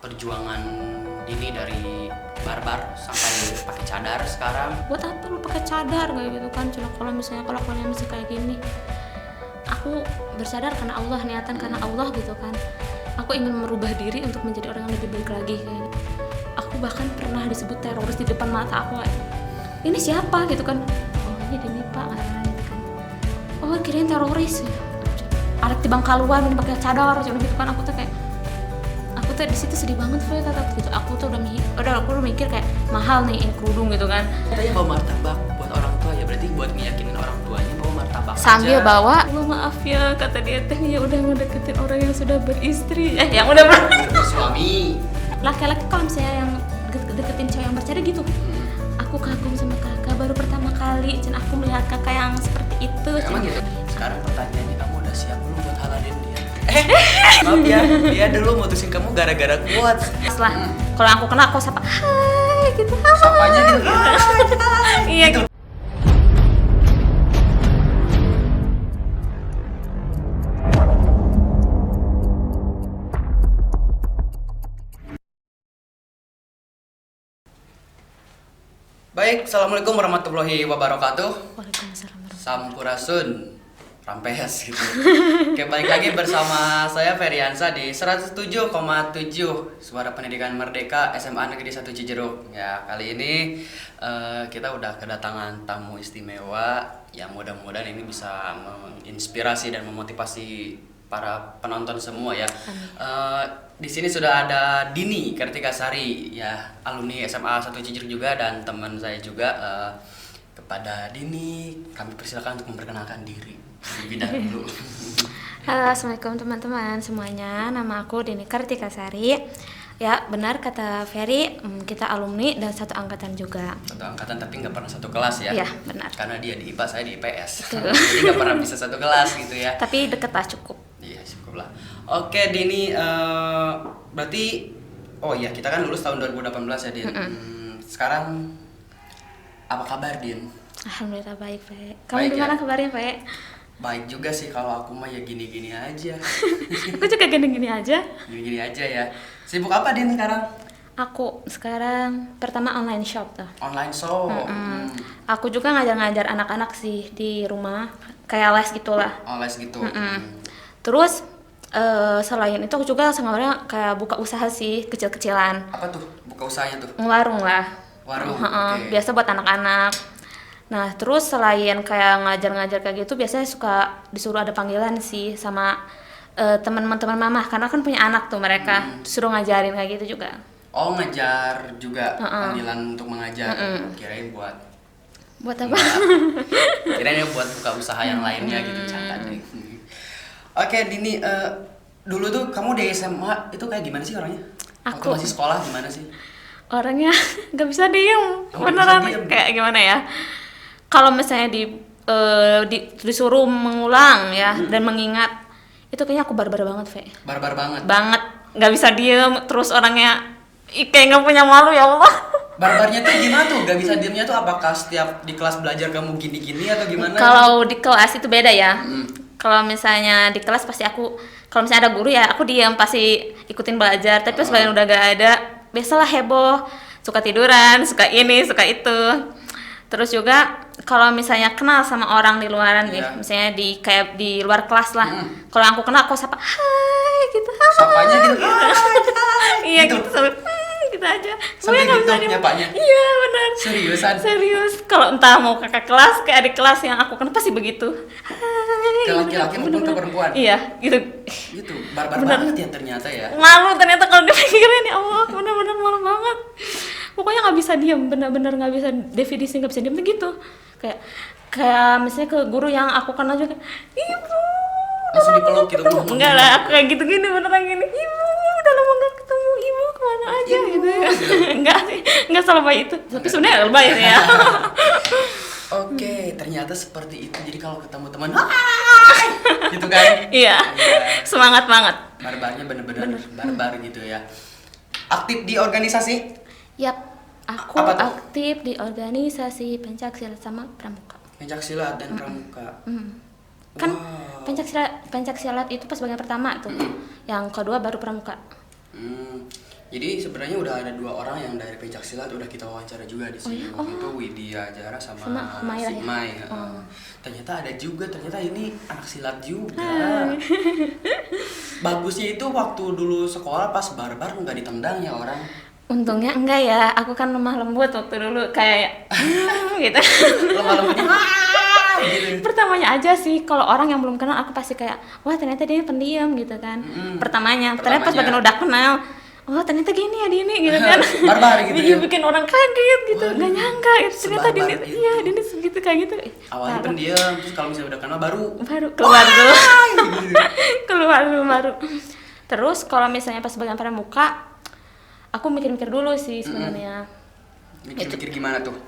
perjuangan ini dari barbar sampai pakai cadar sekarang. Buat apa lu pakai cadar kayak gitu kan? Cuma kalau misalnya kalau kalian masih kayak gini, aku bersadar karena Allah, niatan karena Allah gitu kan. Aku ingin merubah diri untuk menjadi orang yang lebih baik lagi kayak gitu. Aku bahkan pernah disebut teroris di depan mata aku. Ini siapa gitu kan? Oh ini Dini Pak gitu kan. Oh kirain teroris. Ada di Bangkaluan ini pakai cadar gitu kan. Aku tuh di situ sedih banget gitu. Aku tuh udah mikir kayak mahal nih ini kerudung gitu kan. Katanya bawa martabak buat orang tua ya, berarti buat ngeyakinin orang tuanya bawa martabak sambil aja. bawa, "Oh, maaf ya," kata dia teh, "ya udah ngedeketin orang yang sudah beristri." Yang udah Suami. Laki-laki kalau misalnya yang deketin cewek yang bercadar gitu. Aku kagum sama kakak, baru pertama kali Cen aku melihat kakak yang seperti itu. Emang gitu? Sekarang pertanyaannya, kamu udah siap belum buat halalin dia? Maaf ya, dia dulu mutusin kamu gara-gara kuat. Setelah kalau aku kena aku sapa, "Hai," gitu. Sapanya gitu. Iya gitu. Baik, assalamualaikum warahmatullahi wabarakatuh. Waalaikumsalam. Sampurasun, Rampes gitu. Oke, balik lagi bersama saya Feriansa di 107,7 Suara Pendidikan Merdeka SMA Negeri 1 Cijeruk. Ya, kali ini kita udah kedatangan tamu istimewa yang mudah-mudahan ini bisa menginspirasi dan memotivasi para penonton semua ya. Di sini sudah ada Dini Kartikasari ya, alumni SMA 1 Cijeruk juga, dan teman saya juga. Kepada Dini kami persilakan untuk memperkenalkan diri lebih dahulu. Halo, assalamualaikum teman-teman semuanya. Nama aku Dini Kartikasari. Ya, benar kata Ferry, kita alumni dan satu angkatan juga. Satu angkatan tapi nggak pernah satu kelas ya? Iya, benar. Karena dia di IPA, saya di IPS. Betul. Jadi nggak pernah bisa satu kelas gitu ya? Tapi deket lah cukup. Iya, cukup lah. Oke Dini, berarti, oh iya kita kan lulus tahun 2018 ya Din. Sekarang apa kabar Din? Alhamdulillah baik, Fe. Kamu Baik, gimana ya? kabarnya, Fe? Baik juga sih, kalau aku mah ya gini-gini aja. Aku juga gini-gini aja. Gini-gini aja ya. Sibuk apa Din sekarang? Aku sekarang pertama online shop tuh. Online shop. Aku juga ngajar-ngajar anak-anak sih di rumah, kayak les gitulah. Oh, les gitu. Terus selain itu aku juga sebenarnya kayak buka usaha sih kecil-kecilan. Apa tuh buka usahanya tuh? Warung lah. Warung. Oke. Biasa buat anak-anak. Nah, terus selain kayak ngajar-ngajar kayak gitu, biasanya suka disuruh ada panggilan sih sama teman-teman mama, karena kan punya anak tuh mereka, disuruh ngajarin kayak gitu juga. Oh, ngajar juga, panggilan untuk mengajar. Kirain buat apa? Kirain buat buka usaha yang lainnya gitu, canda deh. Oke, Dini, dulu tuh kamu di SMA itu kayak gimana sih orangnya? Waktu Aku masih sekolah gimana sih? orangnya nggak bisa diem, Oh, beneran bisa diem. kayak gimana ya? Kalau misalnya disuruh mengulang ya dan mengingat, itu kayaknya aku barbar banget, Fe. Barbar banget. Banget, nggak bisa diem, terus orangnya kayak nggak punya malu, ya Allah. Barbarnya tuh gimana tuh? Gak bisa diemnya tuh apakah setiap di kelas belajar kamu gini-gini atau gimana? Kalau di kelas itu beda ya. Kalau misalnya di kelas pasti kalau misalnya ada guru ya aku diam, pasti ikutin belajar. Tapi selain udah gak ada, biasalah heboh, suka tiduran, suka ini, suka itu. Terus juga kalau misalnya kenal sama orang di luaran nih, misalnya kayak di luar kelas lah. Kalau aku kenal aku sapa, "Hai," gitu. Sapanya gitu. Iya Gitu. gitu, sampai gitu aja. Sampai Gue nggak gitu bisa diem. nyapanya? Iya benar. Seriusan? Serius. Kalau entah mau kakak kelas, kayak adik kelas yang aku kenal pasti begitu. Hai. Ke laki-laki maupun ke perempuan? Iya, gitu. Gitu, barbar banget ya ternyata ya. Malu ternyata kalau dipikirin, ya Allah, benar-benar malu banget. Pokoknya nggak bisa diam, benar-benar nggak bisa definisi nggak bisa diam begitu. Kayak misalnya ke guru yang aku kenal juga, "Ibu." Langsung dipeluk gitu. Enggak lah, aku kayak gitu gini beneran gini. "Ibu, udah lama nggak ketemu, Ibu kemana aja?" gitu ya. Enggak sih, enggak selebay itu. Tapi sebenarnya lebay ya. Oke, ternyata seperti itu. Jadi kalau ketemu teman, "Hai!" gitu kan? Iya, semangat banget. Barbarnya bener-bener barbar gitu ya. Aktif di organisasi? Yap, aku Apa tuh? aktif di organisasi pencaksilat sama pramuka. Pencaksilat dan pramuka. Kan Wow. pencaksilat itu pas bagian pertama tuh. Yang kedua baru pramuka. Jadi sebenarnya udah ada 2 orang yang dari pencak silat udah kita wawancara juga di sini. iya? Waktu itu Widya Jara sama Humairah si ya? Mai. Oh. Ternyata ada juga, ternyata ini anak silat juga. Bagusnya itu waktu dulu sekolah pas barbar nggak ditendang ya orang. Untungnya enggak ya, aku kan lemah lembut waktu dulu kayak gitu. Lemah lembutnya gitu. Pertamanya aja sih, kalau orang yang belum kenal aku pasti kayak, wah ternyata dia pendiam gitu kan. Pertamanya, ternyata pas bagian udah kenal, oh ternyata gini ya Dini gitu kan. Barbar gitu Iya, ya. bikin orang kaget gitu, Waduh, nggak nyangka itu ternyata Dini, sebarbar gitu. iya Dini segitu kayak gitu. Awalnya Parah. pendiam, terus kalau misalnya udah kenal baru keluar dulu. gitu. keluar dulu baru. Terus kalau misalnya pas bagian pramuka, aku mikir-mikir dulu sih sebenarnya. Mikir-mikir gimana tuh?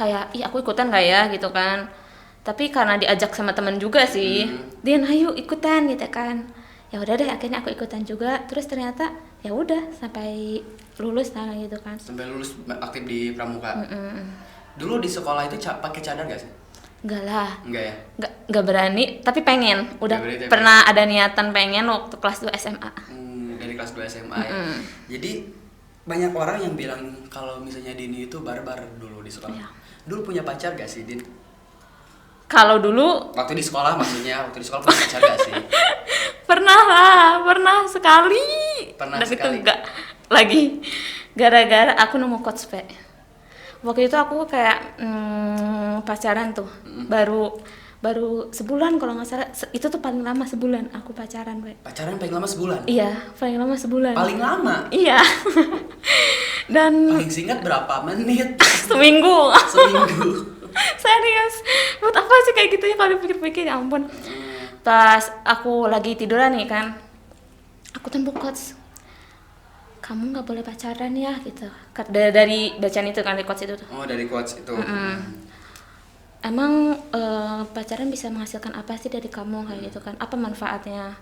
Kayak, ih aku ikutan nggak ya gitu kan. Tapi karena diajak sama teman juga sih, Din ayo ikutan gitu kan. Ya udah deh, akhirnya aku ikutan juga. Terus ternyata ya udah sampai lulus lah gitu kan. Sampai lulus aktif di pramuka. Dulu di sekolah itu pakai cadar gak sih? Enggak lah, Enggak ya? nggak berani, tapi pengen. Udah Nggak berani, tapi pernah ada niatan pengen waktu kelas 2 SMA. Dari kelas 2 SMA ya. Jadi banyak orang yang bilang kalau misalnya Dini itu barbar dulu di sekolah. Iya. Dulu punya pacar gak sih, Din? Kalau dulu Waktu di sekolah maksudnya, waktu di sekolah punya pacar gak sih? pernah lah, pernah sekali. Pernah Dan sekali. itu enggak lagi gara-gara aku nemu coach P. Waktu itu aku kayak pacaran tuh, baru sebulan kalau nggak salah. Itu tuh paling lama sebulan aku pacaran, Be. Pacaran paling lama sebulan? Iya, paling lama sebulan. Paling lama? Iya. Dan Paling singkat berapa menit? seminggu. Seminggu. Serius, buat apa sih kayak gitu ya kalau dipikir-pikir, ya ampun. Pas aku lagi tiduran nih kan, aku tembok coach, kamu nggak boleh pacaran ya gitu. Dari bacaan itu kan, dari coach itu tuh. Oh, dari coach itu. Emang pacaran bisa menghasilkan apa sih dari kamu kayak gitu kan? Apa manfaatnya?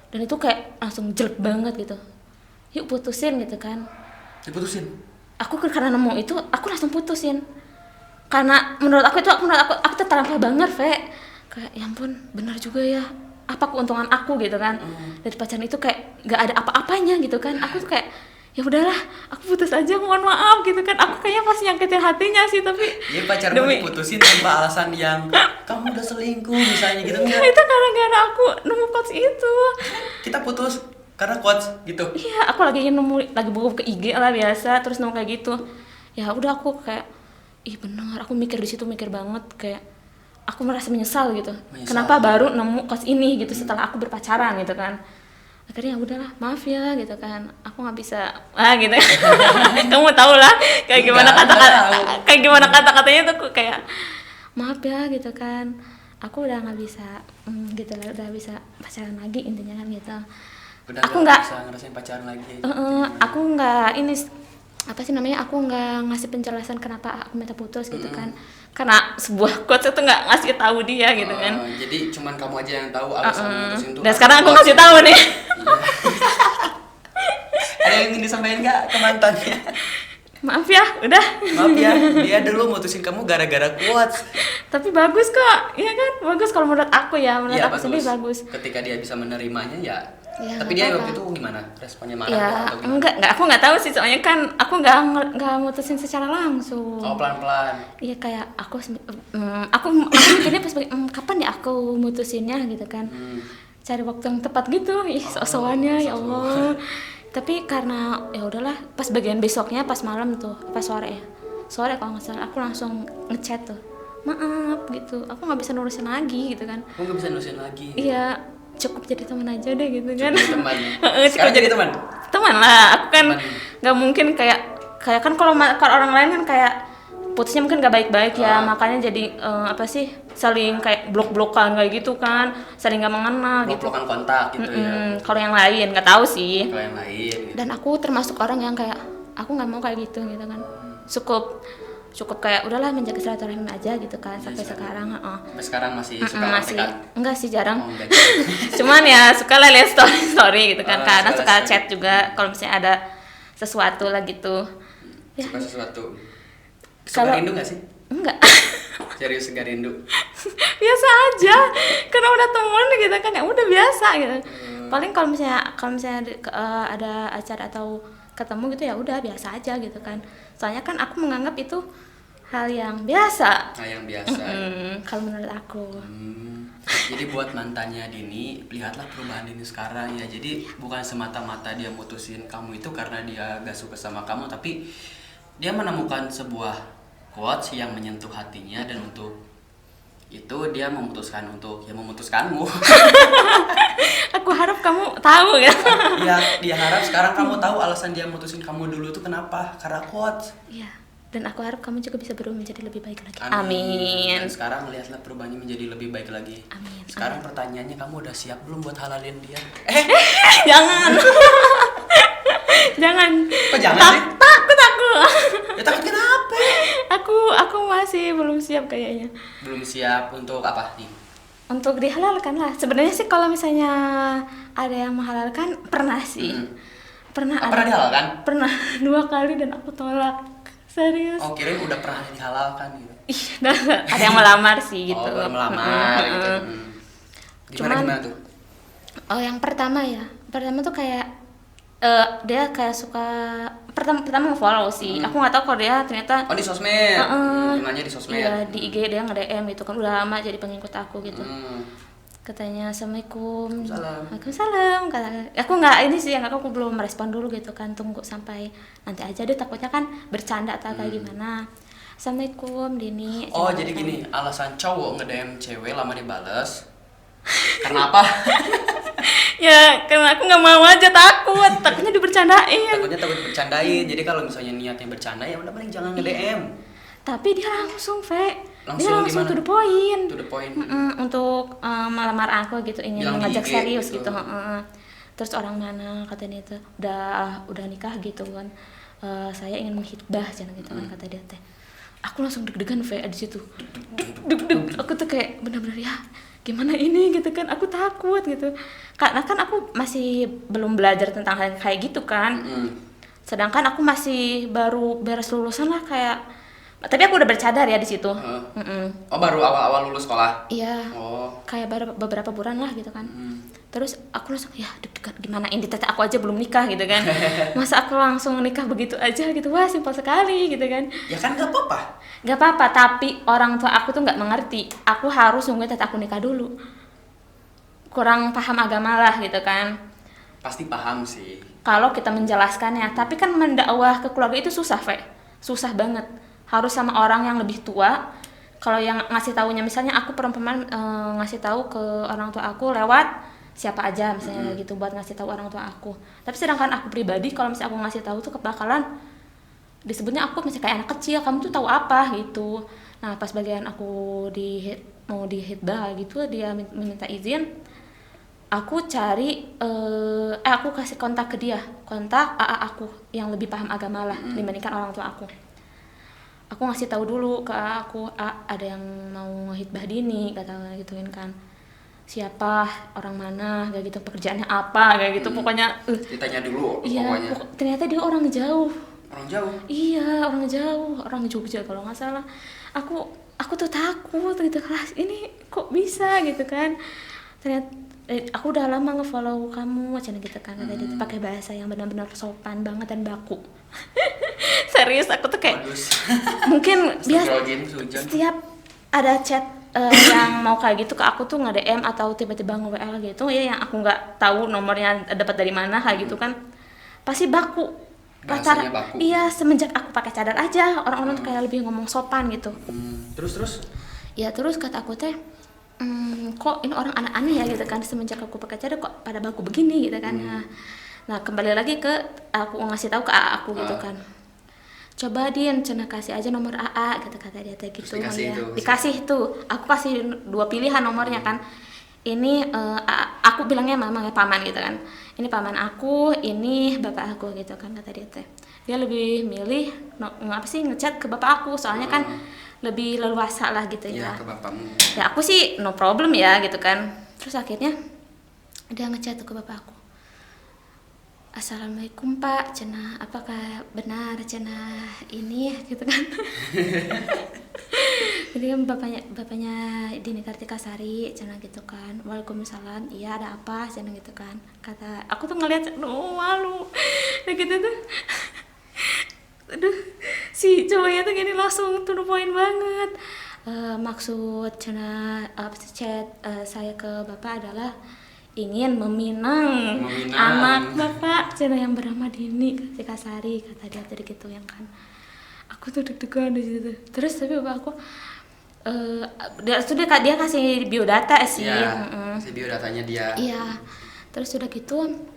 Dan itu kayak langsung jelek banget gitu. Yuk putusin gitu kan. Diputusin? Aku karena nemu itu, aku langsung putusin. Karena menurut aku tuh terampil banget, Ve. Kayak ya ampun, benar juga ya. Apa keuntungan aku gitu kan? Dari pacaran itu kayak gak ada apa-apanya gitu kan. Aku tuh kayak ya udahlah, aku putus aja, mohon maaf gitu kan. Aku kayaknya pasti nyakitin hatinya sih, tapi Jadi pacarmu diputusin tanpa alasan yang kamu udah selingkuh misalnya gitu enggak? itu gara-gara aku nemu coach itu. Kita putus karena coach gitu. Iya, aku lagi buka ke IG lah biasa, terus nemu kayak gitu. Ya udah aku kayak, ih bener, aku mikir di situ, mikir banget kayak aku merasa menyesal gitu. Kenapa baru nemu coach ini gitu setelah aku berpacaran gitu kan. Akhirnya ya udahlah, maaf ya gitu kan, aku nggak bisa gitu. Kamu tau lah kayak gimana kata-katanya tuh kayak maaf ya gitu kan, aku udah nggak bisa gitu lah, udah bisa pacaran lagi intinya kan gitu. Udah Aku nggak bisa ngerasain pacaran lagi. aku nggak ini apa sih namanya, aku nggak ngasih penjelasan kenapa aku minta putus gitu kan, karena sebuah coach itu nggak ngasih tahu dia gitu kan. Jadi cuman kamu aja yang tahu alasan putusin itu. Dan sekarang aku ngasih tahu nih. Ada yang ingin disampaikan nggak ke mantannya? Maaf ya, udah. Maaf ya, dia dulu mutusin kamu gara-gara quotes. Tapi bagus kok, iya kan? Bagus kalau menurut aku ya, menurut Iya, aku sendiri bagus. Ketika dia bisa menerimanya ya. Ya, tapi dia waktu itu gimana? Responnya marah Ya, atau gimana? enggak, aku nggak tahu sih, soalnya kan aku nggak mutusin secara langsung. Oh, pelan-pelan. Iya, kayak aku mikirnya pas kapan ya aku mutusinnya gitu kan. Cari waktu yang tepat gitu, sok-sokannya ya Allah. Tapi karena ya udahlah, pas bagian besoknya, pas malam tuh, pas sore kalau nggak salah, aku langsung ngechat tuh, maaf gitu, aku nggak bisa nurusin lagi gitu kan. Aku nggak bisa nurusin lagi. Iya, cukup jadi teman aja deh gitu kan. Jadi teman. Cukup Sekarang jadi teman. Teman lah, aku kan Teman. nggak mungkin kayak kan kalau orang lain kan kayak putusnya mungkin gak baik-baik ya, makanya jadi apa sih, saling kayak blok-blokan kayak gitu kan, saling gak mengenal gitu. Blok-blokan kontak gitu ya. Kalau yang lain nggak tahu sih. Kalau yang lain gitu. Dan aku termasuk orang yang kayak aku nggak mau kayak gitu kan. Cukup kayak udahlah, menjaga silaturahim aja gitu kan sampai sekarang. Sampai sekarang masih suka Masih kontekan? enggak sih, jarang. Oh, enggak. Cuman ya suka lah lihat story gitu kan, karena suka suka story. chat juga kalau misalnya ada sesuatu lah gitu. Ya. Suka sesuatu. Kalau- Suka rindu nggak sih? Enggak. Serius suka rindu? Biasa aja, karena udah temen gitu kan, ya udah biasa gitu. Paling kalau misalnya ada acara atau ketemu gitu ya udah biasa aja gitu kan. Soalnya kan aku menganggap itu hal yang biasa. Nah, yang biasa. Kalau menurut aku. Jadi buat mantannya Dini, lihatlah perubahan Dini sekarang ya. Jadi bukan semata-mata dia mutusin kamu itu karena dia gak suka sama kamu, tapi dia menemukan sebuah quotes yang menyentuh hatinya, dan untuk itu dia memutuskan untuk memutuskanmu. Aku harap kamu tahu ya. Ya, dia harap sekarang kamu tahu alasan dia mutusin kamu dulu itu kenapa? Karena quotes. Iya. Dan aku harap kamu juga bisa berubah menjadi lebih baik lagi. Amin. Dan sekarang lihatlah perubahannya menjadi lebih baik lagi. Amin. Sekarang pertanyaannya, kamu udah siap belum buat halalin dia? Jangan. Jangan. Kok jangan sih? Takut aku. Ya takut kenapa? Aku masih belum siap kayaknya. Belum siap untuk apa nih? Untuk dihalalkan lah. Sebenarnya sih kalau misalnya ada yang menghalalkan, pernah sih. Pernah dihalalkan? Pernah 2 kali dan aku tolak. Serius. Oh, kirain udah pernah dihalalkan gitu. Ada yang melamar sih gitu. Oh, baru melamar gitu. Gimana tuh? Oh, yang pertama ya. Pertama tuh kayak dia kayak suka pertama nge-follow sih. Aku nggak tahu kalau dia ternyata di sosmed. Nanya di sosmed. Iya, di IG dia nge-DM gitu kan, udah lama jadi pengikut aku gitu. Katanya assalamualaikum. Waalaikumsalam. Aku nggak ini sih, aku belum merespon dulu gitu kan, tunggu sampai nanti aja deh, takutnya kan bercanda atau kayak gimana. Assalamualaikum Dini. Oh, jadi gini, alasan cowok nge-DM cewek lama dibales karena apa? Ya karena aku nggak mau aja, takutnya dibercandain. Takut bercandain. Jadi kalau misalnya niatnya bercanda ya udah paling jangan nge-DM. Tapi dia langsung, dia langsung gimana? to the point. To the point. Untuk melamar aku gitu, ingin Bilang mengajak di IG serius gitu. Terus orang mana katanya itu udah nikah gitu kan. Saya ingin menghitbah jangan gitu kan kata dia teh. Aku langsung deg-degan di situ. Deg. Aku tuh kayak benar-benar ya gimana ini gitu kan, aku takut gitu. Karena kan aku masih belum belajar tentang hal kayak gitu kan. Sedangkan aku masih baru beres lulusan lah kayak. Tapi aku udah bercadar ya di situ. Oh, baru awal lulus sekolah. Iya. Oh. Kayak baru beberapa bulan lah gitu kan. Terus aku langsung ya deg-degan gimana ini, tete aku aja belum nikah gitu kan. Masa aku langsung nikah begitu aja gitu. Wah, simpel sekali gitu kan. Ya kan gak apa-apa. Gak apa-apa, tapi orang tua aku tuh nggak mengerti. Aku harus nungguin tete aku nikah dulu. Kurang paham agama lah gitu kan. Pasti paham sih. Kalau kita menjelaskannya, tapi kan mendakwah ke keluarga itu susah, susah banget. Harus sama orang yang lebih tua. Kalau yang ngasih taunya misalnya aku perempuan ngasih tahu ke orang tua aku lewat siapa aja misalnya gitu buat ngasih tahu orang tua aku. Tapi sedangkan aku pribadi kalau misalnya aku ngasih tahu tuh bakalan disebutnya aku misalnya kayak anak kecil, kamu tuh tahu apa gitu. Nah, pas bagian aku mau dihitbah gitu, dia meminta izin. Aku cari aku kasih kontak ke dia, kontak AA aku yang lebih paham agama lah dibandingkan orang tua aku. Aku ngasih tahu dulu ke aku, ada yang mau hitbah Dini, kata gituin kan. Siapa, orang mana, kayak gitu, pekerjaannya apa, kayak gitu. Pokoknya ditanya dulu iya, pokoknya. Ternyata dia orang jauh. Orang jauh? Iya, orang jauh, orang Jogja kalau nggak salah. Aku tuh takut gitu, kelas ini kok bisa gitu kan. Ternyata aku udah lama nge-follow kamu macam gitu kan. Tadi pakai bahasa yang benar-benar sopan banget dan baku. Serius, aku tuh kayak mungkin biasa setiap ada chat yang mau kayak gitu ke aku tuh nge-DM atau tiba-tiba nge-WL gitu ya, yang aku nggak tahu nomornya dapat dari mana kayak gitu kan, pasti baku. Bahasanya baku. Iya, semenjak aku pakai cadar aja orang-orang tuh kayak lebih ngomong sopan gitu. Terus ya terus kata aku teh kok ini orang aneh-aneh ya gitu kan, semenjak aku pakai cadar kok pada baku begini gitu kan. Nah kembali lagi ke aku ngasih tahu ke AA aku gitu kan, coba Din cina kasih aja nomor AA kata dia teh gitu. Dikasih tuh, aku kasih 2 pilihan nomornya kan. Ini aku bilangnya mama ya, paman gitu kan. Ini paman aku, ini bapak aku gitu kan kata dia teh. Dia lebih milih ngechat ke bapak aku, soalnya kan lebih leluasa lah gitu ya. Ke bapakmu. Ya aku sih no problem ya gitu kan. Terus akhirnya dia ngechat ke bapak aku. Assalamualaikum Pak, cenah apakah benar cenah ini gitu kan. Jadi kan bapaknya Dini Kartika Sari cina gitu kan. Waalaikumsalam. Iya ada apa cina gitu kan. Kata aku tuh ngeliat aduh malu. Nah gitu tuh. Aduh si cowoknya tuh gini langsung to the point banget. Maksud cina chat saya ke bapak adalah ingin meminang anak bapak cina yang bernama Dini Kartika Sari, kata dia tadi gitu yang kan. Aku tuh deg-degan di situ. Terus tapi bapak aku dia kasih biodata sih. Iya, kasih biodatanya dia. Iya. Terus udah gitu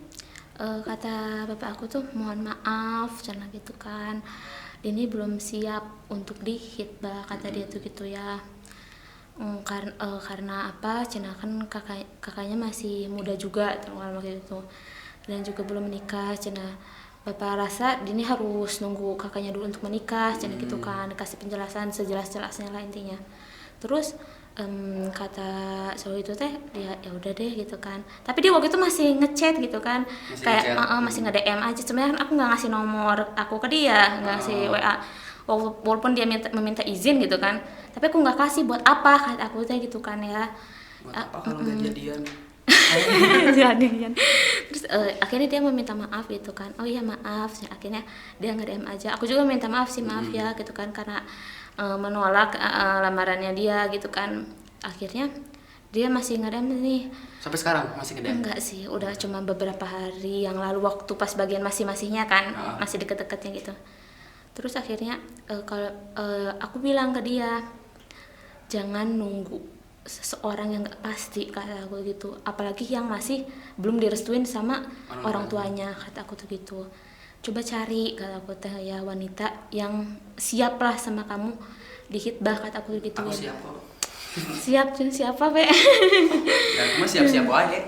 kata bapak aku tuh mohon maaf karena gitu kan. Dini belum siap untuk dihitbah kata dia tuh gitu ya. Karena apa? Cina kan kakaknya masih muda juga waktu itu. Dan juga belum menikah Cina. Bapak rasa Dini harus nunggu kakaknya dulu untuk menikah, jadi gitu kan, kasih penjelasan sejelas-jelasnya lah intinya. Terus kata cowok itu teh dia ya udah deh gitu kan. Tapi dia waktu itu masih ngechat gitu kan, masih nge-DM aja. Sebenarnya kan aku nggak ngasih nomor aku ke dia, nggak ngasih WA. Walaupun dia meminta izin gitu kan, tapi aku nggak kasih buat apa kata aku teh gitu kan ya. Buat apa kalau nggak jadian? Jadian. Terus akhirnya dia meminta maaf gitu kan. Oh iya maaf. Akhirnya dia nge-DM aja. Aku juga minta maaf sih, maaf ya gitu kan karena menolak lamarannya dia gitu kan. Akhirnya dia masih nge-DM nih. Sampai sekarang masih nge-DM? Enggak sih, udah cuma beberapa hari yang lalu waktu pas bagian masih-masihnya kan, masih deket-deketnya gitu. Terus akhirnya kalau aku bilang ke dia jangan nunggu seseorang yang nggak pasti kata aku gitu, apalagi yang masih belum direstuin sama orang tuanya kata aku tuh gitu. Coba cari kata aku teh ya wanita yang siap lah sama kamu dihitbah kata aku gitu. Aku siap kok. Siapa be? Ya aku mah siap-siap aja.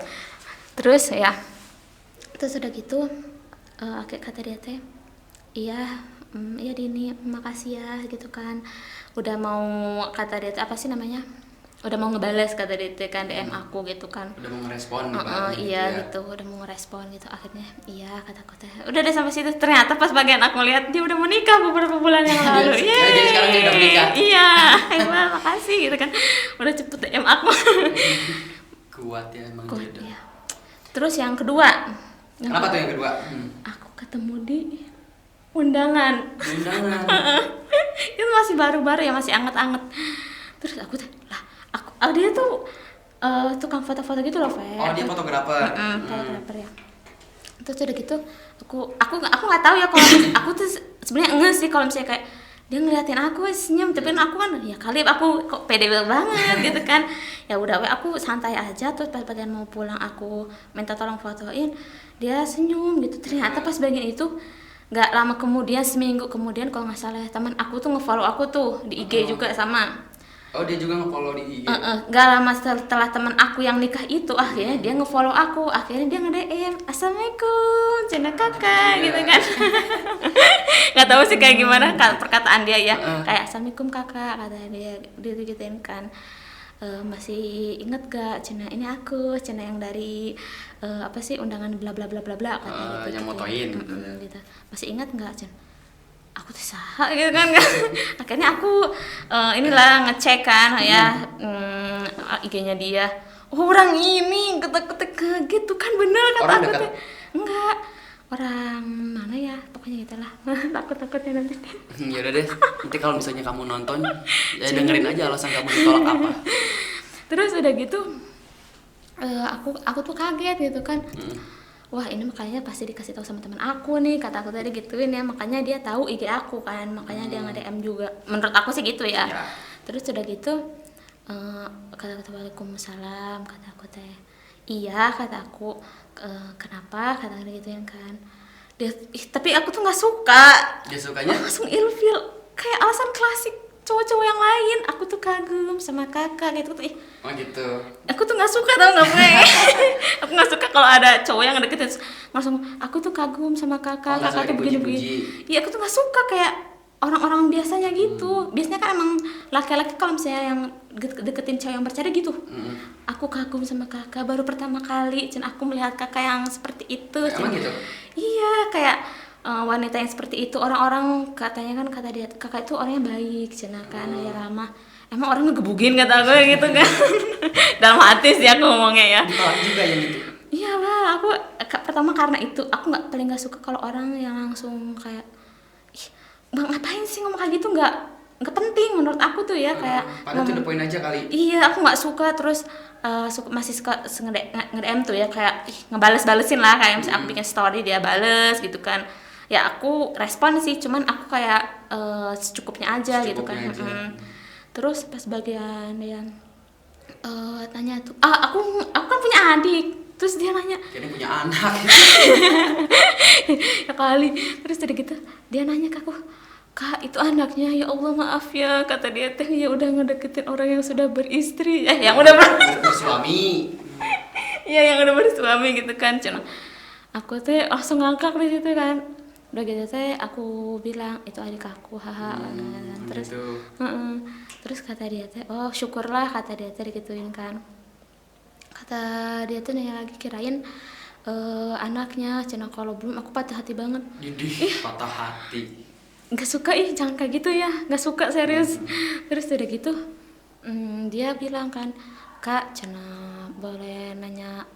Terus udah gitu kata dia teh iya Dini makasih ya gitu kan, udah mau kata dia apa sih namanya, udah mau ngebales kata dia kan DM aku gitu kan, udah mau ngerespon iya gitu, udah mau ngerespon gitu. Akhirnya iya kata aku teh udah deh sampai situ. Ternyata pas bagian aku lihat dia udah menikah beberapa bulan yang lalu. Jadi sekarang dia udah menikah. Iya emang makasih gitu kan, udah cepet DM aku. Kuat ya emang. Kuat ya. Terus yang kedua, kenapa tuh yang kedua? Aku ketemu di undangan. Itu masih baru-baru ya, masih anget-anget. Terus aku tuh dia tuh tukang foto-foto gitu loh, Fer. Oh, dia fotografer. Fotografer ya. Terus udah gitu, aku nggak tahu ya kalau aku tuh sebenarnya enggak sih kalau misalnya kayak dia ngeliatin aku senyum, tapi aku kan ya kali aku kok pede banget gitu kan. Ya udah aku santai aja. Terus pas bagian mau pulang aku minta tolong fotoin, dia senyum gitu. Ternyata pas bagian itu nggak lama kemudian, seminggu kemudian kalau nggak salah teman aku tuh ngefollow aku tuh di IG juga sama. Oh dia juga ngefollow di IG? Nggak lama setelah teman aku yang nikah itu akhirnya dia ngefollow aku, akhirnya dia nge-DM Assalamualaikum Cina kakak gitu kan. Nggak tahu sih kayak gimana perkataan dia ya, kayak Assalamualaikum kakak kata dia gituin kan. Masih inget gak Cina ini aku Cina yang dari apa sih undangan bla bla bla bla bla kata gitu, yang motoin gitu. Masih inget nggak Cina? Aku tuh sah gitu kan. Akhirnya aku inilah ngecek kan ya IG-nya dia. Oh, orang ini ketek-ketek gitu kan, bener kata orang aku dekat? tuh. Enggak, orang mana ya pokoknya gitulah. Takutnya nanti. Ya udah deh, nanti kalau misalnya kamu nonton ya dengerin aja alasan kamu ditolak apa. Terus udah gitu aku tuh kaget gitu kan. Wah ini makanya pasti dikasih tahu sama teman aku nih, kata aku tadi gituin ya, makanya dia tahu IG aku kan, makanya dia nge-DM juga, menurut aku sih gitu ya. Terus udah gitu kata Waalaikumsalam kata aku teh iya kata aku kenapa kata dia gituin kan. Dia tapi aku tuh nggak suka. Dia sukanya langsung ilfil kayak alasan klasik cowok-cowok yang lain, aku tuh kagum sama kakak gitu tuh. Oh gitu. Aku tuh nggak suka tau nggak gue. Aku nggak suka kalau ada cowok yang deketin langsung aku tuh kagum sama kakak, kakak tuh begini-begini. Iya aku tuh nggak suka kayak orang-orang biasanya gitu. Biasanya kan emang laki-laki kalau misalnya yang deketin cowok yang bercanda gitu. Aku kagum sama kakak, baru pertama kali aku melihat kakak yang seperti itu. Emang gitu? Iya kayak wanita yang seperti itu. Orang-orang katanya kan, kata dia kakak itu orangnya baik cina kan, ya ramah. Emang orang ngegebugin kata gue gitu kan. Dalam hati sih aku ngomongnya ya. Ditolak juga yang itu. Iyalah, aku pertama karena itu aku paling nggak suka kalau orang yang langsung kayak, ih bang ngapain sih ngomong kayak gitu, nggak penting menurut aku tuh ya, kayak Padahal to the point aja kali. iya aku nggak suka. Terus masih suka nge-DM tuh ya, kayak ngebales-balesin lah, kayak misalnya aku bikin story dia bales gitu kan, ya aku respon sih, cuman aku kayak secukupnya aja gitu kan. Terus pas bagian yang tanya tuh, aku kan punya adik. Terus dia nanya, Kayaknya punya anak. ya kali. Terus udah gitu dia nanya ke aku, kak itu anaknya, ya Allah maaf ya, kata dia teh, ya udah ngedeketin orang yang sudah beristri, yang udah Bersuami. ya yang udah bersuami gitu kan. Cuma aku teh langsung ngangkak di situ kan. Udah gitu teh aku bilang itu adik aku, haha. Terus Gitu. terus kata dia teh, oh syukurlah kata dia teh digituin kan. Kata dia tuh nanya lagi, kirain anaknya. Cina kalau belum aku patah hati banget. Didih, patah hati. Nggak suka, jangan kayak gitu ya, nggak suka serius. Terus udah gitu dia bilang kan, kak Cina boleh nanya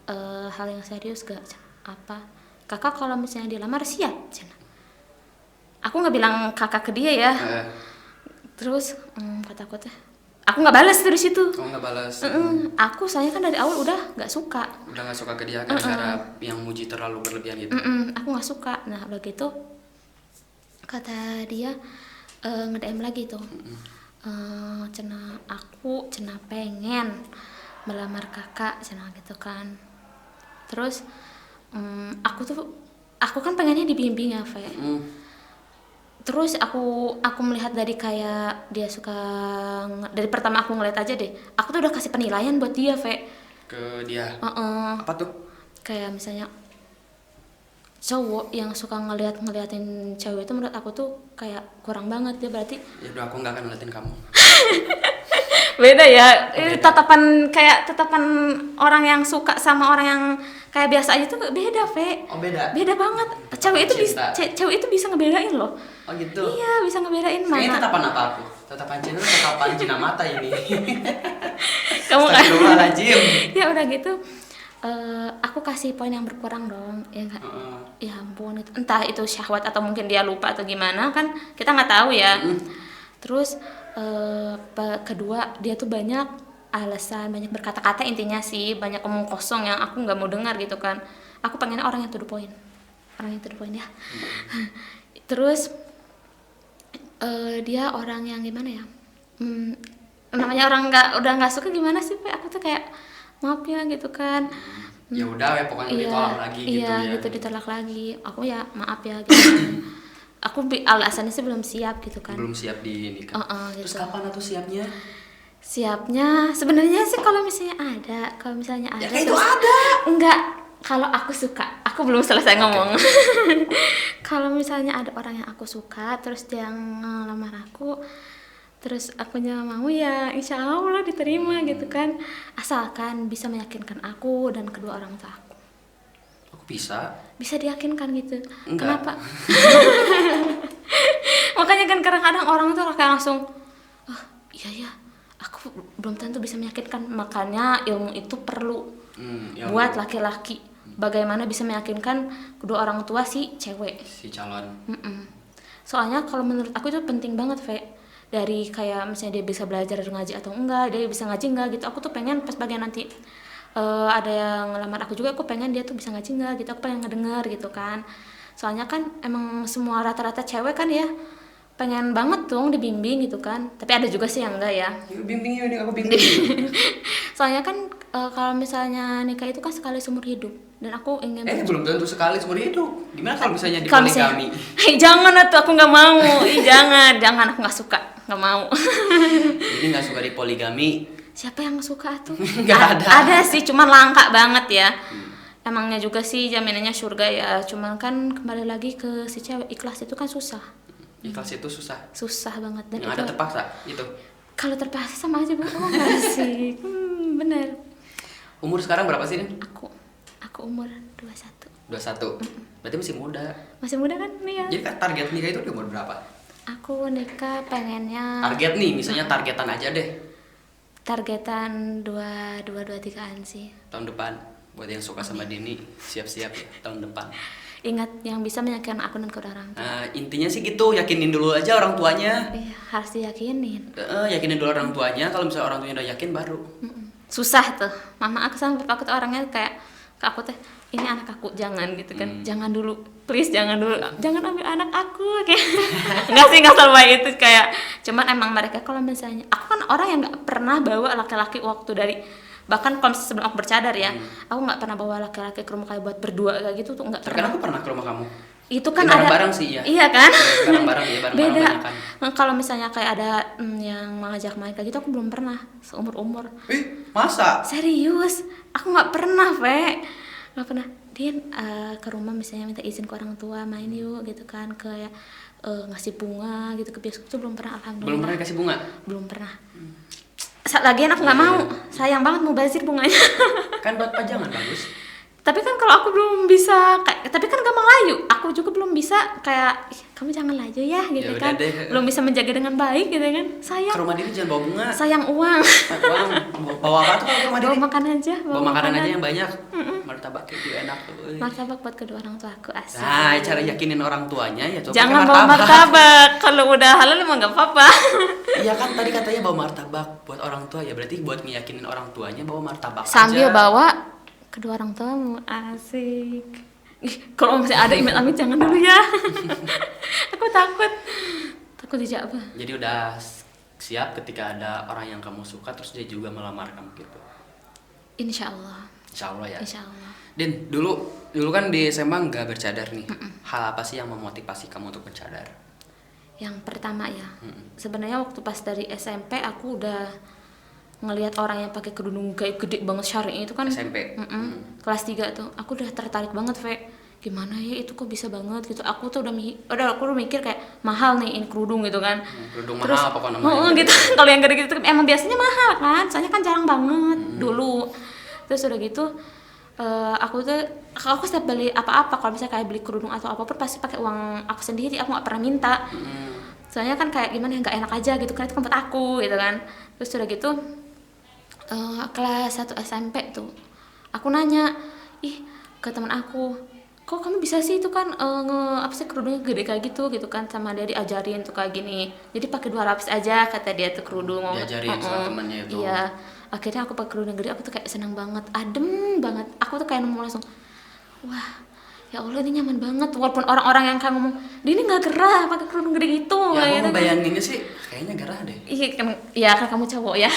hal yang serius gak? Cina, apa? Kakak kalau misalnya dilamar siap? Cina, aku nggak bilang kakak ke dia ya. Terus kata aku teh, aku nggak balas dari situ. Kamu nggak balas. Aku soalnya kan dari awal udah nggak suka. Udah nggak suka ke dia gara-gara yang muji terlalu berlebihan gitu. Aku nggak suka. Nah udah gitu kata dia nge-DM lagi tuh, aku pengen melamar kakak cina gitu kan. Terus aku kan pengennya dibimbing ya Fe. Terus aku melihat dari kayak dia suka, dari pertama aku ngeliat aja deh, aku tuh udah kasih penilaian buat dia Fe. Ke dia. Apa tuh? Kayak misalnya cowok yang suka ngeliatin cewek itu menurut aku tuh kayak kurang banget dia, berarti Ya udah aku nggak akan ngeliatin kamu. beda ya. Beda. Tatapan orang yang suka sama orang yang kayak biasa aja tuh beda Fe. Oh beda. Beda banget. Cewek itu bisa ngebedain loh. Oh gitu. Iya bisa ngebedain. Kayaknya Mana tatapan apa aku? Tatapan cinta, tatapan cina mata ini. kamu kan Astagfirullahaladzim. ya udah gitu. Aku kasih poin yang berkurang dong ya nggak. Ya ampun, entah itu syahwat atau mungkin dia lupa atau gimana kan kita nggak tahu ya. Terus kedua dia tuh banyak alasan, banyak berkata-kata, intinya sih banyak omong kosong yang aku nggak mau dengar gitu kan. Aku pengennya orang yang to the point ya. Terus dia orang yang gimana ya, namanya orang udah nggak suka gimana sih Pak, aku tuh kayak maaf ya gitu kan. Ya udah ya pokoknya ditolak lagi gitu iya, ya. gitu ditolak lagi. Aku ya maaf ya gitu. Aku alasannya sih belum siap gitu kan. Belum siap di nikah. Gitu. Terus kapan tuh siapnya? Siapnya sebenarnya sih kalau misalnya ada. Ya kayak itu ada. Enggak, kalau aku suka. Aku belum selesai ngomong. Kalau misalnya ada orang yang aku suka terus dia ngelamar aku, terus akunya mau, ya insya Allah diterima gitu kan, asalkan bisa meyakinkan aku dan kedua orang tua aku. Aku bisa Diyakinkan gitu. Enggak. Kenapa? Makanya kan kadang-kadang orang tuh kayak langsung, oh iya ya aku belum tentu bisa meyakinkan. Makanya ilmu itu perlu buat laki-laki, bagaimana bisa meyakinkan kedua orang tua si cewek, si calon. Soalnya kalau menurut aku itu penting banget Fe. Dari kayak misalnya dia bisa belajar ngaji atau enggak, dia bisa ngaji enggak gitu. Aku tuh pengen pas bagian nanti ada yang ngelamar aku juga, aku pengen dia tuh bisa ngaji enggak gitu. Aku pengen ngedenger gitu kan. Soalnya kan emang semua rata-rata cewek kan ya pengen banget dong dibimbing gitu kan. Tapi ada juga sih yang enggak ya. Bimbing ya, aku bimbing. Soalnya kan kalau misalnya nikah itu kan sekali seumur hidup, dan aku ingin Belum tentu sekali seumur hidup. Gimana kalau misalnya di kalau misalnya, poligami? jangan atuh, aku nggak mau. jangan aku nggak suka, nggak mau. Jadi nggak suka di poligami? Siapa yang suka tuh? Nggak ada. Ada sih, cuman langka banget ya. Emangnya juga sih jaminannya surga ya, cuman kan kembali lagi ke si cewek, ikhlas itu kan susah. Ikhlas itu susah Banget. Dan yang itu, ada terpaksa itu. kalau terpaksa sama aja bohong nggak sih? Bener. Umur sekarang berapa sih, Din? Aku umur 21. 21. Berarti masih muda. Masih muda kan nih ya. Jadi kan target nikah itu di umur berapa? Aku nikah pengennya Target nih, misalnya targetan aja deh. targetan 23-an sih. Tahun depan. Buat yang suka sama Dini, siap-siap ya tahun depan. Ingat yang bisa meyakinkan aku dan kedua orang tua. Nah, intinya sih gitu, yakinin dulu aja orang tuanya. Iya, harus diyakinin. Yakinin dulu orang tuanya, kalau misalnya orang tuanya udah yakin baru. Susah tuh. Mama aku sama papa aku tuh orangnya kayak ke aku teh, ini anak aku, jangan gitu kan. Jangan dulu, please jangan dulu. Jangan ambil anak aku kayak. Enggak sampai itu kayak cuman emang mereka kalau misalnya aku kan orang yang nggak pernah bawa laki-laki waktu dari bahkan kalau sebelum aku bercadar ya, aku nggak pernah bawa laki-laki ke rumah kayak buat berdua kayak gitu tuh nggak Kan pernah. aku pernah ke rumah kamu. Itu kan Ya, ada bareng-bareng sih, iya. Iya kan? Bareng-bareng ya, bareng-bareng Beda. banyak kan. Kalau misalnya kayak ada yang mengajak main kayak gitu aku belum pernah seumur-umur. Masa? Serius, aku nggak pernah, Fe. Nggak pernah. Din ke rumah misalnya minta izin ke orang tua main yuk gitu kan, kayak ngasih bunga gitu ke bioskop tuh belum pernah, alhamdulillah. Belum pernah dikasih bunga? Belum pernah. Lagian aku nggak mau, sayang banget mau bazir bunganya. Kan buat pajangan bagus. Tapi kan kalau aku belum bisa tapi kan gampang layu, aku juga belum bisa kayak "Ih, kamu jangan layu ya gitu Ya kan, udah deh. belum bisa menjaga dengan baik gitu kan, Ke sayang rumah Dini jangan bawa bunga. sayang uang. Uang. Bawa apa tuh kalau ke rumah Bawa Dini? makan aja, Bawa makanan aja yang banyak. Martabak itu enak tuh. martabak buat kedua orang tua aku, asik. Nah, cara yakinin orang tuanya ya coba Jangan pakai bawa martabak, kalau udah halal emang nggak apa-apa. Iya kan tadi katanya bawa martabak buat orang tua ya, berarti buat ngeyakinin orang tuanya bawa martabak Sambil aja. bawa kedua orang tuamu, asik. Ih, kalau masih ada amit-amit jangan dulu ya. Aku takut dijabah. Jadi udah siap ketika ada orang yang kamu suka terus dia juga melamar kamu gitu. Insya Allah. Insya Allah ya. Insya Allah. Din, dulu kan di SMA nggak bercadar nih. Hal apa sih yang memotivasi kamu untuk bercadar? Yang pertama ya, sebenarnya waktu pas dari SMP aku udah ngelihat orang yang pakai kerudung kayak gede banget syar'i itu kan SMP. kelas 3 tuh aku udah tertarik banget, Ve. Gimana ya itu kok bisa banget gitu. Aku tuh aku udah mikir kayak mahal nih ini kerudung gitu kan. Kerudung mahal apa kok namanya? Gitu. Kalau yang gede-gede tuh emang biasanya mahal kan, soalnya kan jarang banget dulu. Terus udah gitu aku setiap beli apa-apa, kalau misalnya kayak beli kerudung atau apapun pasti pakai uang aku sendiri, aku nggak pernah minta. Soalnya kan kayak gimana ya, nggak enak aja gitu kan, itu kan buat aku gitu kan. Terus udah gitu kelas 1 SMP tuh aku nanya ke teman aku, kok kamu bisa sih itu kan apa sih kerudungnya gede kayak gitu kan, sama dia diajarin tuh kayak gini, jadi pakai 2 lapis aja kata dia tuh kerudung. Diajarin sama temannya itu. Iya, akhirnya aku pakai kerudung gede, aku tuh kayak senang banget, adem banget, aku tuh kayak nemu langsung, wah ya Allah ini nyaman banget, walaupun orang-orang yang kayak ngomong dia ini nggak gerah pakai kerudung gede gitu. Ya gitu aku kan. bayanginnya sih kayaknya gerah deh. Iya kan kamu cowok ya.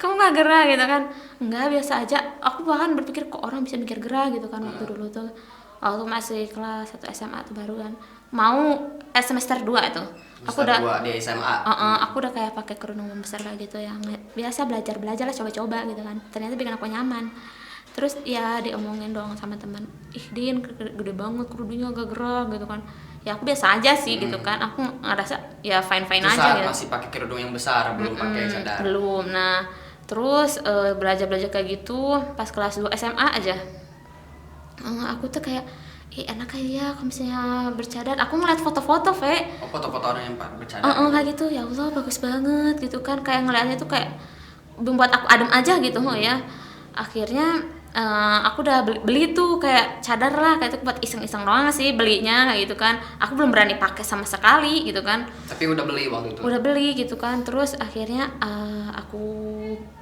Kamu nggak gerah gitu kan? Enggak, biasa aja. Aku bahkan berpikir kok orang bisa mikir gerah gitu kan waktu dulu tuh. Waktu masih kelas 1 SMA tuh baru kan. Mau semester 2 itu. Aku udah di SMA. aku udah kayak pakai kerudung besar kayak gitu yang biasa belajar lah, coba-coba gitu kan. Ternyata bikin aku nyaman. Terus ya diomongin dong sama teman, Din gede banget kerudungnya agak gerah gitu kan. Ya aku biasa aja sih gitu kan, aku ngerasa ya fine aja gitu. Masih pakai kerudung yang besar, belum pakai cadar. Belum. Nah terus belajar kayak gitu pas kelas 2 SMA aja. Aku tuh kayak enak aja ya kalau misalnya bercadar. Aku ngeliat foto-foto, Ve. Foto-foto orang yang bercadar. Kayak gitu, ya Allah bagus banget gitu kan, kayak ngeliatnya tuh kayak membuat aku adem aja gitu ya. Akhirnya aku udah beli tuh kayak cadar lah, kayak itu buat iseng-iseng doang sih belinya kayak gitu kan. Aku belum berani pakai sama sekali gitu kan. Tapi udah beli waktu itu. Udah beli gitu kan. Terus akhirnya aku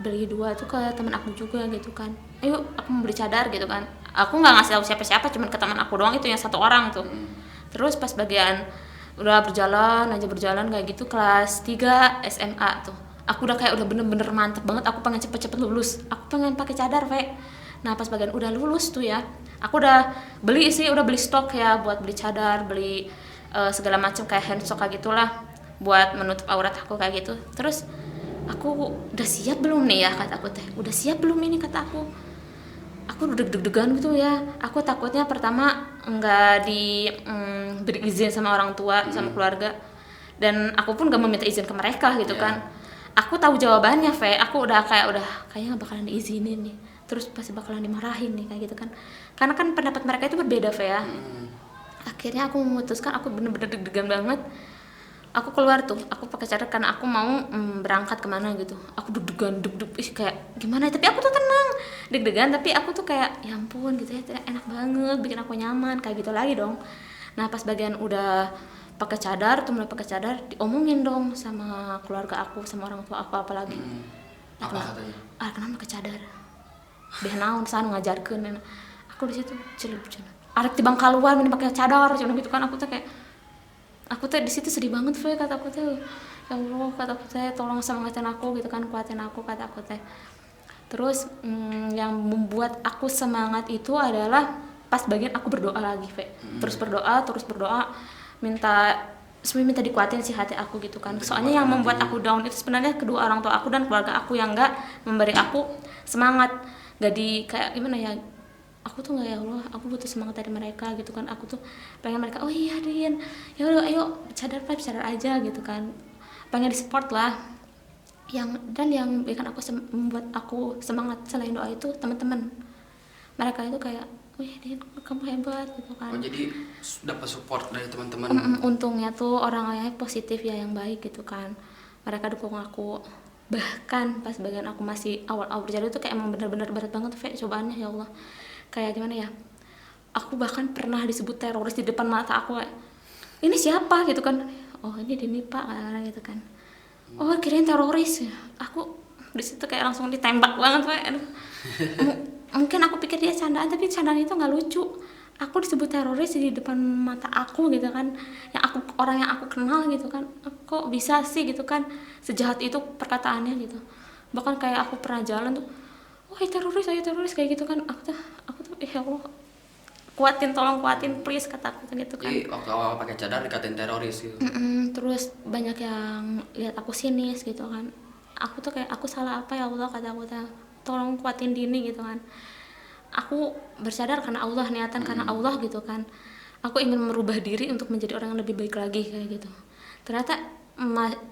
beli 2 tuh ke teman aku juga gitu kan. Ayo aku mau beli cadar gitu kan. Aku nggak ngasih tahu siapa-siapa, cuman ke teman aku doang itu yang 1 orang tuh. Terus pas bagian udah berjalan kayak gitu kelas 3 SMA tuh. Aku udah kayak udah bener-bener mantep banget, aku pengen cepet-cepet lulus. Aku pengen pakai cadar, Ve. Nah pas bagian udah lulus tuh ya, aku udah beli stok ya buat beli cadar, beli segala macam kayak handsock kayak gitulah buat menutup aurat aku kayak gitu. Terus aku udah siap belum nih ya kata aku teh, udah siap belum ini kata aku. Aku udah deg-degan gitu ya. Aku takutnya pertama nggak beri izin sama orang tua sama keluarga, dan aku pun gak meminta izin ke mereka gitu kan. Aku tahu jawabannya, Ve. Aku udah kayaknya gak bakalan diizinin nih. terus pasti bakalan dimarahin nih kayak gitu kan, karena kan pendapat mereka itu berbeda Fe ya. Akhirnya aku memutuskan, aku bener-bener deg-degan banget. Aku keluar tuh, aku pakai cadar karena aku mau berangkat kemana gitu. Aku deg-degan, kayak gimana? Tapi aku tuh tenang, deg-degan. Tapi aku tuh kayak, ya ampun gitu ya, enak banget, bikin aku nyaman, kayak gitu lagi dong. Nah pas bagian udah pakai cadar, tuh mulai pakai cadar, diomongin dong sama keluarga aku, sama orang tua aku apalagi. Apa katanya? Kenapa pakai cadar? Dia naon sana ngajarkeun. Aku di situ celup. Arek di Bangkaluan ini pakai cadar, cuma gitu kan. Aku tuh di situ sedih banget Fe, kata aku tuh. Ya Allah, kata aku teh tolong semangatin aku gitu kan, kuatin aku, kata aku teh. Terus yang membuat aku semangat itu adalah pas bagian aku berdoa lagi Fe. Terus berdoa minta dikuatin sih hati aku gitu kan. Soalnya yang membuat aku down itu sebenarnya kedua orang tua aku dan keluarga aku yang enggak memberi aku semangat. Gak di kayak gimana ya, aku tuh nggak, ya Allah aku butuh semangat dari mereka gitu kan. Aku tuh pengen mereka, oh iya Din, ya udah ayo cadar aja gitu kan, pengen di support lah. Yang bikin membuat aku semangat selain doa itu teman-teman mereka itu kayak, wih Din kamu hebat gitu kan. Oh jadi dapat support dari teman-teman. Untungnya tuh orang-orangnya positif ya, yang baik gitu kan, mereka dukung aku. Bahkan pas bagian aku masih awal-awal berjalan itu kayak emang bener-bener berat banget tuh cobaannya, ya Allah. Kayak gimana ya, aku bahkan pernah disebut teroris di depan mata aku, kayak ini siapa gitu kan, oh ini Dini Pak gitu kan, oh kirain teroris ya. Aku di situ kayak langsung ditembak banget Pak. Mungkin aku pikir dia candaan, tapi candaan itu nggak lucu. Aku disebut teroris di depan mata aku gitu kan, orang yang aku kenal gitu kan, kok bisa sih gitu kan, sejahat itu perkataannya gitu. Bahkan kayak aku pernah jalan tuh, wah ayo teroris kayak gitu kan. Aku tuh ya Allah, tolong kuatin please, kata aku gitu kan. Jadi waktu awal pakai cadar dikatain teroris gitu. Terus banyak yang lihat aku sinis gitu kan. Aku tuh kayak, aku salah apa ya Allah, kata aku tuh, tolong kuatin Dini gitu kan. Aku bersadar karena Allah, niatan karena Allah gitu kan. Aku ingin merubah diri untuk menjadi orang yang lebih baik lagi kayak gitu. Ternyata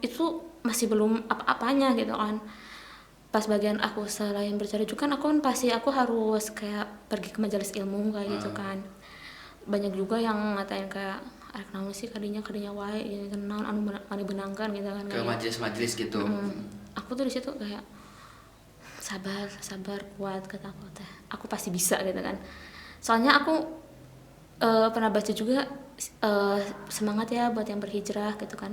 itu masih belum apa-apanya gitu kan. Pas bagian aku selain bercadar juga kan, aku harus kayak pergi ke majelis ilmu kayak gitu kan. Banyak juga yang ngatain kayak, arek naon sih kadinya wae gitu, naon anu benangkan gitu kan. Ke majelis-majelis gitu. Aku tuh di situ kayak sabar kuat, kata aku teh, aku pasti bisa gitu kan. Soalnya aku pernah baca juga, semangat ya buat yang berhijrah gitu kan,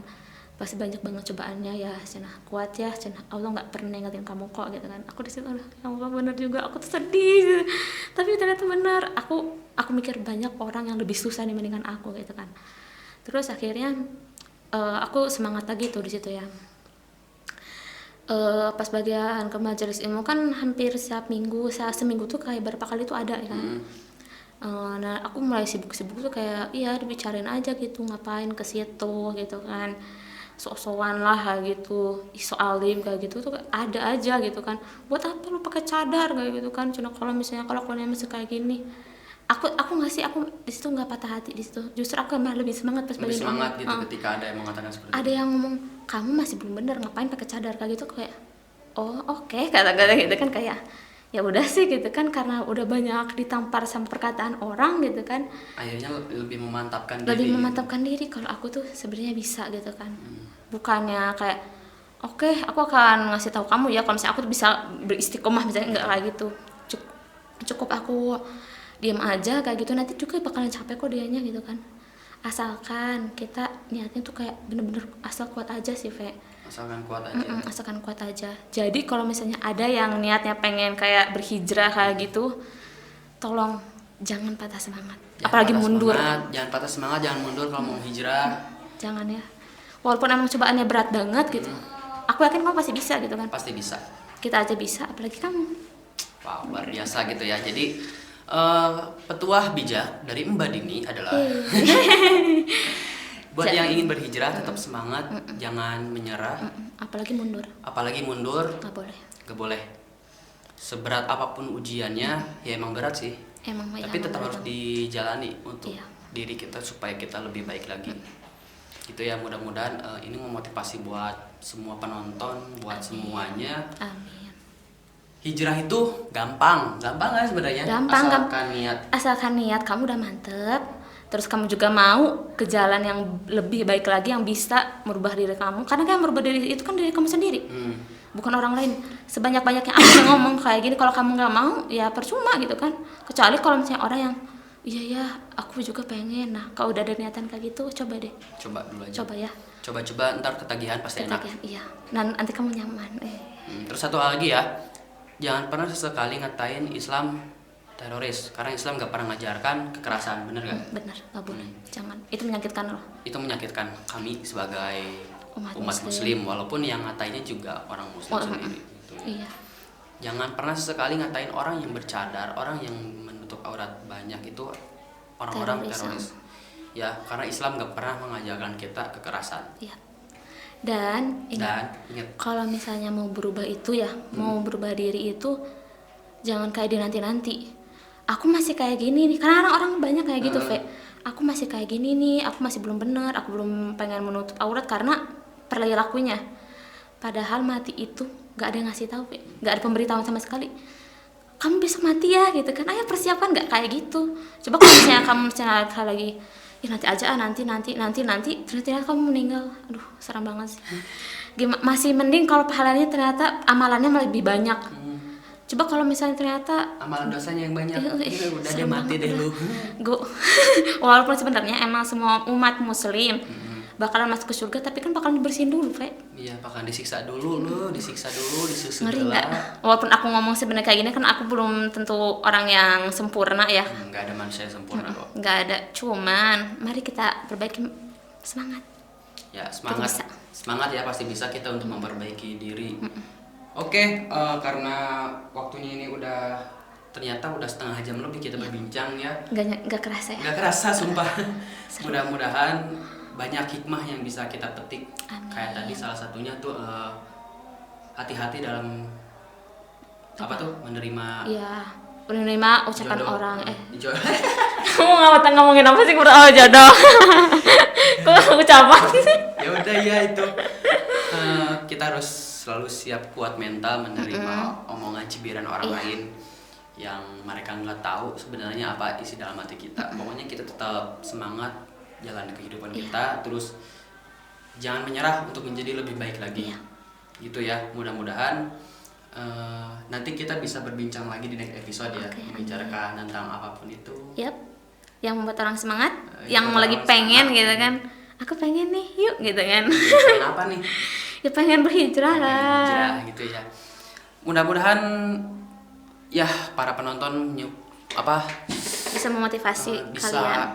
pasti banyak banget cobaannya ya, cenah kuat ya, cenah Allah nggak pernah ninggalin kamu kok gitu kan. Aku di situ ya Allah bener juga, aku tuh sedih gitu. Tapi ternyata bener, aku mikir banyak orang yang lebih susah dibandingkan aku gitu kan. Terus akhirnya aku semangat lagi tuh di situ ya. Pas bagian ke majelis ilmu kan hampir seminggu tuh kayak berapa kali tuh ada ya kan. Nah aku mulai sibuk-sibuk tuh kayak, iya dibicarain aja gitu, ngapain ke situ gitu kan, sok-sokan lah gitu, alim kayak gitu tuh ada aja gitu kan. Buat apa lu pakai cadar kayak gitu kan, cuma kalau keluarnya masih kayak gini. Aku nggak sih, aku di situ nggak patah hati di situ, justru aku malah lebih semangat pas lebih bagian semangat gitu ketika ada yang mengatakan seperti ada itu. yang ngomong kamu masih belum bener, ngapain pakai cadar kayak gitu, kayak oh oke, kata-kata gitu kan, kayak ya udah sih gitu kan, karena udah banyak ditampar sama perkataan orang gitu kan, Akhirnya lebih memantapkan diri kalau aku tuh sebenarnya bisa gitu kan. Bukannya kayak oke, aku akan ngasih tahu kamu ya kalau misalnya aku tuh bisa beristiqomah misalnya, enggak kayak gitu. Cukup aku diam aja kayak gitu, nanti juga bakalan capek kok dianya gitu kan. Asalkan kita niatnya tuh kayak bener-bener asal kuat aja sih Ve. Asalkan kuat aja. Asalkan kuat aja. Jadi kalau misalnya ada yang niatnya pengen kayak berhijrah kayak gitu, tolong jangan patah semangat, apalagi mundur. Jangan patah semangat, jangan mundur kalau mau hijrah. Jangan ya. Walaupun emang cobaannya berat banget gitu, aku yakin kamu pasti bisa gitu kan. Pasti bisa. Kita aja bisa, apalagi kamu. Wow, luar biasa gitu ya. Jadi petuah bijak dari Mbak Dini adalah buat yang ingin berhijrah tetap semangat, jangan menyerah, apalagi mundur. Nggak boleh. Seberat apapun ujiannya, ya emang berat sih. Tapi tetap harus dijalani untuk diri kita supaya kita lebih baik lagi. Gitu ya, mudah-mudahan ini memotivasi buat semua penonton, buat semuanya. Amin. hijrah itu gampang kan sebenarnya? Gampang, Asalkan niat. asalkan niat kamu udah mantep, terus kamu juga mau ke jalan yang lebih baik lagi, yang bisa merubah diri kamu, karena kan yang merubah diri itu kan diri kamu sendiri, bukan orang lain. Sebanyak-banyaknya aku yang ngomong kayak gini, kalau kamu nggak mau ya percuma gitu kan. Kecuali kalau misalnya orang yang iya ya aku juga pengen, nah kalau udah ada niatan kayak gitu coba deh, Coba dulu aja. coba ya, Coba ntar ketagihan pasti enak. ketagihan, iya, nanti kamu nyaman. Terus satu hal lagi ya, jangan pernah sesekali ngatain Islam teroris, karena Islam gak pernah ngajarkan kekerasan, bener gak? Bener, nggak boleh, jangan, itu menyakitkan loh. Itu menyakitkan kami sebagai Umat umat muslim, walaupun yang ngatainnya juga orang muslim sendiri gitu. Iya, Jangan pernah sesekali ngatain orang yang bercadar, orang yang menutup aurat banyak, itu orang-orang teroris. Ya, karena Islam gak pernah mengajarkan kita kekerasan. iya. Dan ingat, kalau misalnya mau berubah itu ya, mau berubah diri itu jangan kayak dinanti-nanti. Aku masih kayak gini nih, karena orang-orang banyak kayak gitu, Fe. Aku masih kayak gini nih, aku masih belum benar, aku belum pengen menutup aurat karena perilakunya. Padahal mati itu gak ada yang ngasih tahu, Fe. Gak ada pemberitahuan sama sekali. Kamu besok mati ya, gitu kan? Ayo persiapan, gak kayak gitu. Coba kalau misalnya kamu misalnya lagi ya nanti aja, nanti ternyata kamu meninggal, aduh serem banget sih. Masih mending kalau pahalanya ternyata amalannya lebih banyak. Coba kalau misalnya ternyata amalan dosanya yang banyak, udah deh mati deh lu. Walaupun sebenarnya emang semua umat muslim bakalan masuk ke surga, tapi kan bakalan dibersihin dulu, Fe. Iya, bakalan disiksa dulu lu, disusul Ngeri dulu. nggak? Walaupun aku ngomong sebenarnya kayak gini kan aku belum tentu orang yang sempurna ya. Nggak ada manusia yang sempurna kok. Nggak ada, cuman mari kita perbaiki, semangat. Ya, Kita bisa. semangat ya, pasti bisa kita untuk memperbaiki diri. Oke, karena waktunya ini ternyata udah setengah jam lebih kita berbincang ya. Nggak kerasa ya. Nggak kerasa sumpah. Mudah-mudahan banyak hikmah yang bisa kita petik. Amin. Kayak tadi salah satunya tuh hati-hati dalam apa tuh menerima ucapan jodoh. orang. Jodoh. Kamu ngomongin apa sih, jodoh? Kok ucapan sih? Ya udah ya itu. Kita harus selalu siap kuat mental menerima omongan cibiran orang lain yang mereka nggak tahu sebenarnya apa isi dalam hati kita. Pokoknya kita tetap semangat jalan kehidupan kita, terus jangan menyerah untuk menjadi lebih baik lagi. Gitu ya. Mudah-mudahan nanti kita bisa berbincang lagi di next episode ya, membicarakan tentang apapun itu. Yap. Yang membuat orang semangat, yang lagi pengen semangat, gitu kan. Aku pengen nih, yuk gitu kan. Pengen apa nih? Ya pengen berhijrah lah. Berhijrah gitu ya. Mudah-mudahan ya para penonton bisa memotivasi kalian.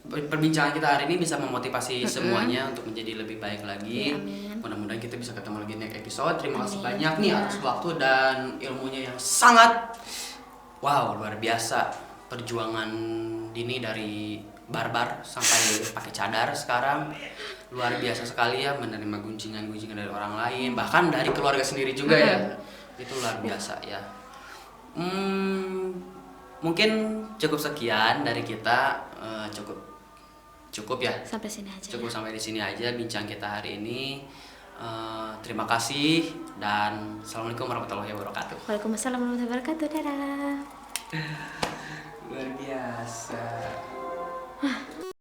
Perbincangan kita hari ini bisa memotivasi semuanya untuk menjadi lebih baik lagi. Mudah-mudahan kita bisa ketemu lagi next episode. Terima kasih banyak nih atas waktu dan ilmunya yang sangat luar biasa. Perjuangan Dini dari barbar sampai pakai cadar sekarang luar biasa sekali ya, menerima guncingan-guncingan dari orang lain, bahkan dari keluarga sendiri juga ya. Itu luar biasa ya. Mungkin cukup sekian dari kita, cukup ya. Sampai sini aja. Cukup sampai di sini aja bincang kita hari ini. Terima kasih dan assalamualaikum warahmatullahi wabarakatuh. Waalaikumsalam warahmatullahi wabarakatuh. Dadah. Luar biasa.